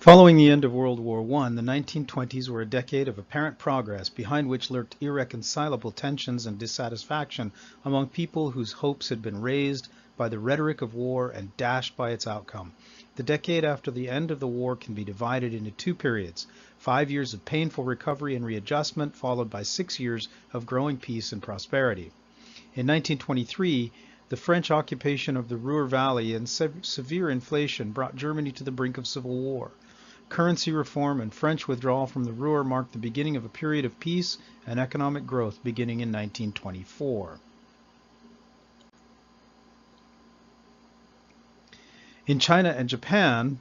Following the end of World War I, the 1920s were a decade of apparent progress, behind which lurked irreconcilable tensions and dissatisfaction among people whose hopes had been raised by the rhetoric of war and dashed by its outcome. The decade after the end of the war can be divided into two periods: 5 years of painful recovery and readjustment, followed by 6 years of growing peace and prosperity. In 1923, the French occupation of the Ruhr Valley and severe inflation brought Germany to the brink of civil war. Currency reform and French withdrawal from the Ruhr marked the beginning of a period of peace and economic growth beginning in 1924. In China and Japan,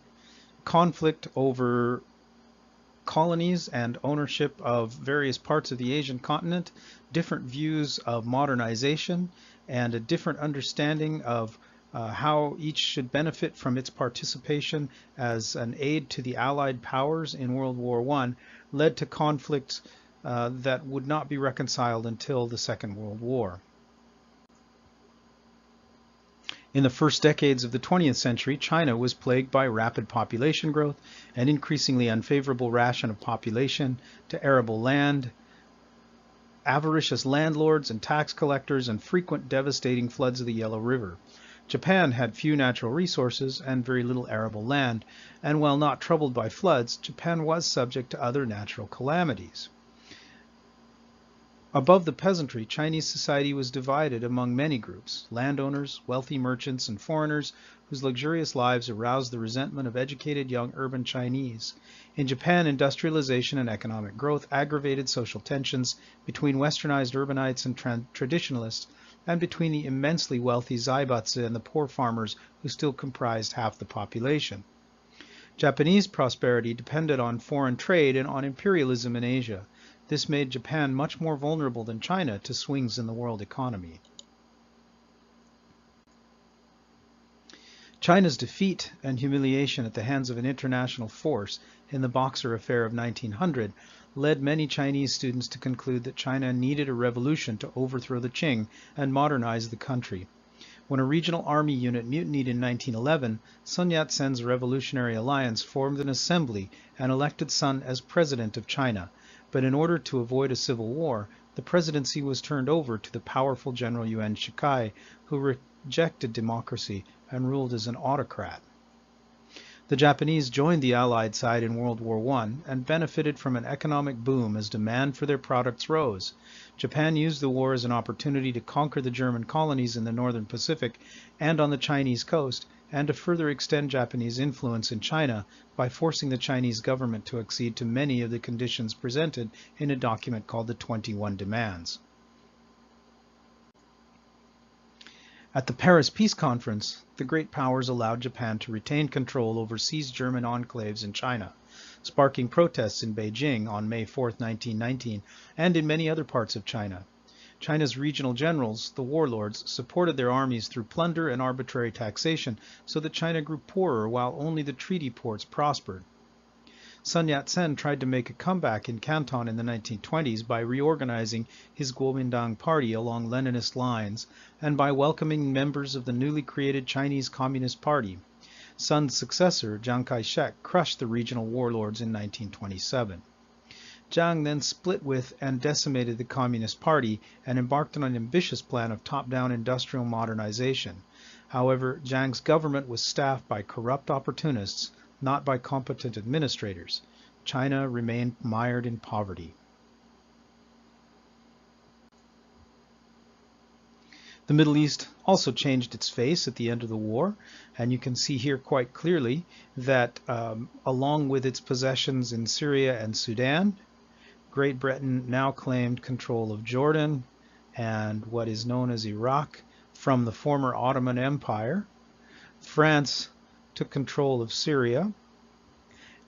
conflict over colonies and ownership of various parts of the Asian continent, different views of modernization, and a different understanding of how each should benefit from its participation as an aid to the Allied powers in World War I led to conflicts that would not be reconciled until the Second World War. In the first decades of the 20th century, China was plagued by rapid population growth, an increasingly unfavorable ration of population to arable land, avaricious landlords and tax collectors, and frequent devastating floods of the Yellow River. Japan had few natural resources and very little arable land, and while not troubled by floods, Japan was subject to other natural calamities. Above the peasantry, Chinese society was divided among many groups: landowners, wealthy merchants, and foreigners whose luxurious lives aroused the resentment of educated young urban Chinese. In Japan, industrialization and economic growth aggravated social tensions between westernized urbanites and traditionalists, and between the immensely wealthy zaibatsu and the poor farmers who still comprised half the population. Japanese prosperity depended on foreign trade and on imperialism in Asia. This made Japan much more vulnerable than China to swings in the world economy. China's defeat and humiliation at the hands of an international force in the Boxer Affair of 1900 led many Chinese students to conclude that China needed a revolution to overthrow the Qing and modernize the country. When a regional army unit mutinied in 1911, Sun Yat-sen's Revolutionary Alliance formed an assembly and elected Sun as president of China. But in order to avoid a civil war, the presidency was turned over to the powerful General Yuan Shikai, who rejected democracy and ruled as an autocrat. The Japanese joined the Allied side in World War I and benefited from an economic boom as demand for their products rose. Japan used the war as an opportunity to conquer the German colonies in the northern Pacific and on the Chinese coast, and to further extend Japanese influence in China by forcing the Chinese government to accede to many of the conditions presented in a document called the 21 Demands. At the Paris Peace Conference, the great powers allowed Japan to retain control over seized German enclaves in China, sparking protests in Beijing on May 4, 1919, and in many other parts of China. China's regional generals, the warlords, supported their armies through plunder and arbitrary taxation, so that China grew poorer while only the treaty ports prospered. Sun Yat-sen tried to make a comeback in Canton in the 1920s by reorganizing his Kuomintang party along Leninist lines and by welcoming members of the newly created Chinese Communist Party. Sun's successor, Chiang Kai-shek, crushed the regional warlords in 1927. Chiang then split with and decimated the Communist Party and embarked on an ambitious plan of top-down industrial modernization. However, Chiang's government was staffed by corrupt opportunists, not by competent administrators. China remained mired in poverty. The Middle East also changed its face at the end of the war, and you can see here quite clearly that along with its possessions in Syria and Sudan, Great Britain now claimed control of Jordan and what is known as Iraq from the former Ottoman Empire. France took control of Syria,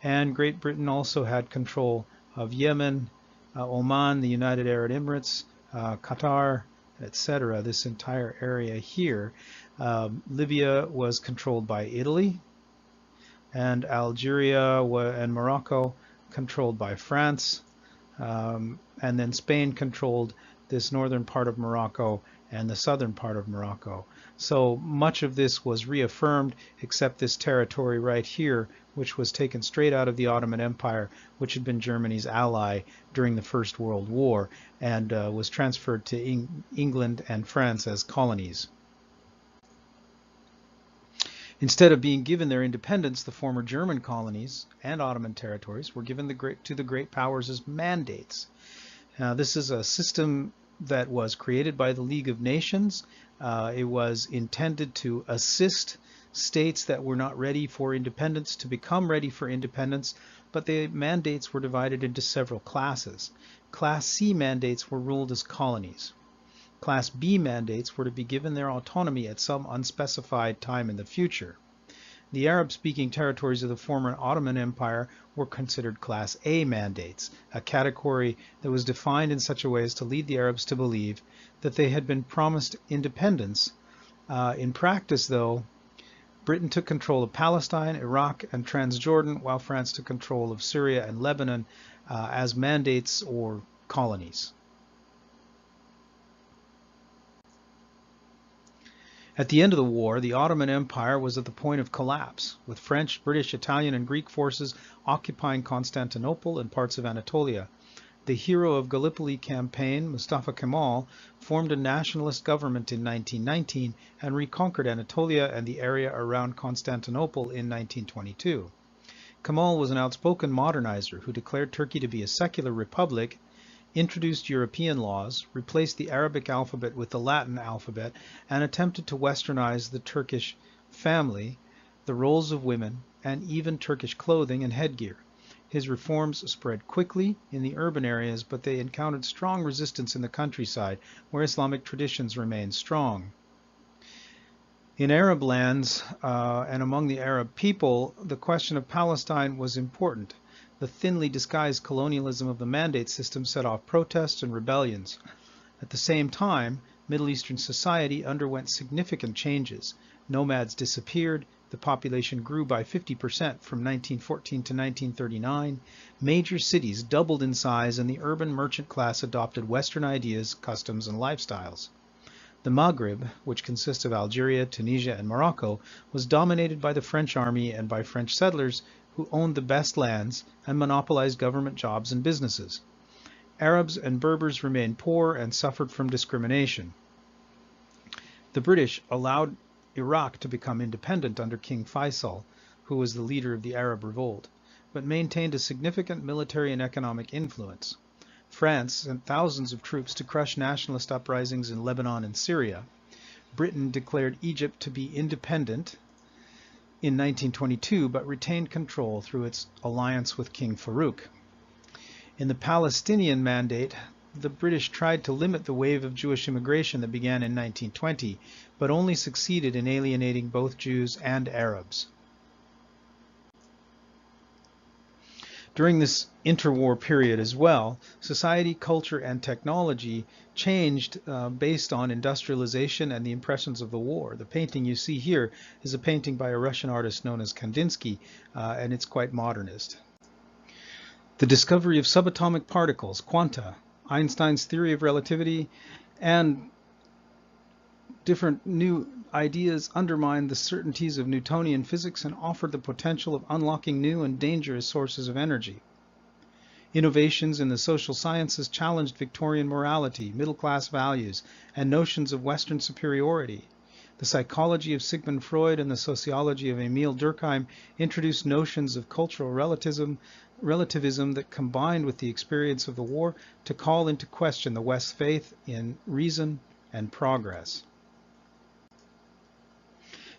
and Great Britain also had control of Yemen, Oman, the United Arab Emirates, Qatar, etc. This entire area here. Libya was controlled by Italy, and Algeria and Morocco controlled by France, and then Spain controlled this northern part of Morocco and the southern part of Morocco. So much of this was reaffirmed, except this territory right here, which was taken straight out of the Ottoman Empire, which had been Germany's ally during the First World War, and was transferred to England and France as colonies. Instead of being given their independence, the former German colonies and Ottoman territories were given to the great powers as mandates. This is a system that was created by the League of Nations. It was intended to assist states that were not ready for independence to become ready for independence, but the mandates were divided into several classes. Class C mandates were ruled as colonies. Class B mandates were to be given their autonomy at some unspecified time in the future. The Arab-speaking territories of the former Ottoman Empire were considered Class A mandates, a category that was defined in such a way as to lead the Arabs to believe that they had been promised independence. In practice, though, Britain took control of Palestine, Iraq, and Transjordan, while France took control of Syria and Lebanon as mandates or colonies. At the end of the war, the Ottoman Empire was at the point of collapse, with French, British, Italian, and Greek forces occupying Constantinople and parts of Anatolia. The hero of Gallipoli campaign, Mustafa Kemal, formed a nationalist government in 1919 and reconquered Anatolia and the area around Constantinople in 1922. Kemal was an outspoken modernizer who declared Turkey to be a secular republic, introduced European laws, replaced the Arabic alphabet with the Latin alphabet, and attempted to westernize the Turkish family, the roles of women, and even Turkish clothing and headgear. His reforms spread quickly in the urban areas, but they encountered strong resistance in the countryside, where Islamic traditions remained strong. In Arab lands and among the Arab people, the question of Palestine was important. The thinly disguised colonialism of the mandate system set off protests and rebellions. At the same time, Middle Eastern society underwent significant changes. Nomads disappeared, the population grew by 50% from 1914 to 1939, major cities doubled in size, and the urban merchant class adopted Western ideas, customs, and lifestyles. The Maghreb, which consists of Algeria, Tunisia, and Morocco, was dominated by the French army and by French settlers who owned the best lands and monopolized government jobs and businesses. Arabs and Berbers remained poor and suffered from discrimination. The British allowed Iraq to become independent under King Faisal, who was the leader of the Arab revolt, but maintained a significant military and economic influence. France sent thousands of troops to crush nationalist uprisings in Lebanon and Syria. Britain declared Egypt to be independent in 1922, but retained control through its alliance with King Farouk. In the Palestinian Mandate, the British tried to limit the wave of Jewish immigration that began in 1920, but only succeeded in alienating both Jews and Arabs. During this interwar period as well, society, culture, and technology changed based on industrialization and the impressions of the war. The painting you see here is a painting by a Russian artist known as Kandinsky, and it's quite modernist. The discovery of subatomic particles, quanta, Einstein's theory of relativity, and different new ideas undermined the certainties of Newtonian physics and offered the potential of unlocking new and dangerous sources of energy. Innovations in the social sciences challenged Victorian morality, middle-class values, and notions of Western superiority. The psychology of Sigmund Freud and the sociology of Emil Durkheim introduced notions of cultural relativism that combined with the experience of the war to call into question the West's faith in reason and progress.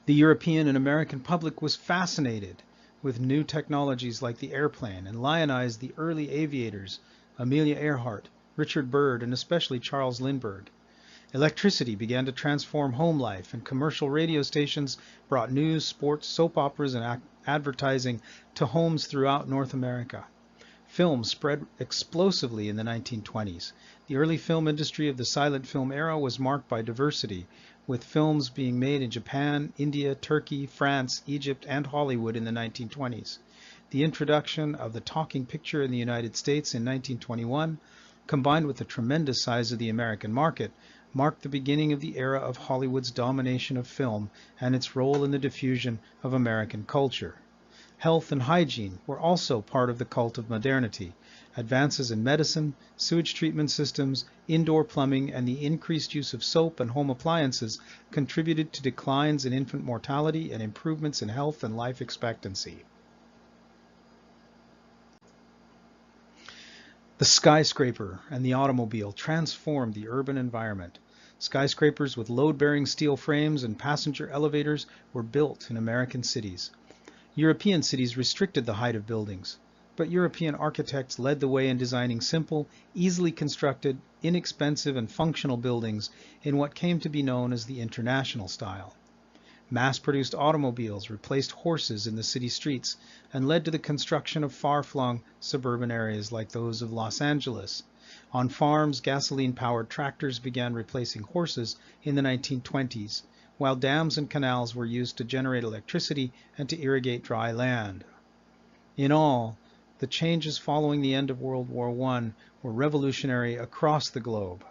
The European and American public was fascinated with new technologies like the airplane and lionized the early aviators, Amelia Earhart, Richard Byrd, and especially Charles Lindbergh. Electricity began to transform home life, and commercial radio stations brought news, sports, soap operas, and advertising to homes throughout North America. Film spread explosively in the 1920s. The early film industry of the silent film era was marked by diversity, with films being made in Japan, India, Turkey, France, Egypt, and Hollywood in the 1920s. The introduction of the talking picture in the United States in 1921, combined with the tremendous size of the American market, marked the beginning of the era of Hollywood's domination of film and its role in the diffusion of American culture. Health and hygiene were also part of the cult of modernity. Advances in medicine, sewage treatment systems, indoor plumbing, and the increased use of soap and home appliances contributed to declines in infant mortality and improvements in health and life expectancy. The skyscraper and the automobile transformed the urban environment. Skyscrapers with load-bearing steel frames and passenger elevators were built in American cities. European cities restricted the height of buildings, but European architects led the way in designing simple, easily constructed, inexpensive, and functional buildings in what came to be known as the international style. Mass-produced automobiles replaced horses in the city streets and led to the construction of far-flung suburban areas like those of Los Angeles. On farms, gasoline-powered tractors began replacing horses in the 1920s, while dams and canals were used to generate electricity and to irrigate dry land. In all, the changes following the end of World War I were revolutionary across the globe.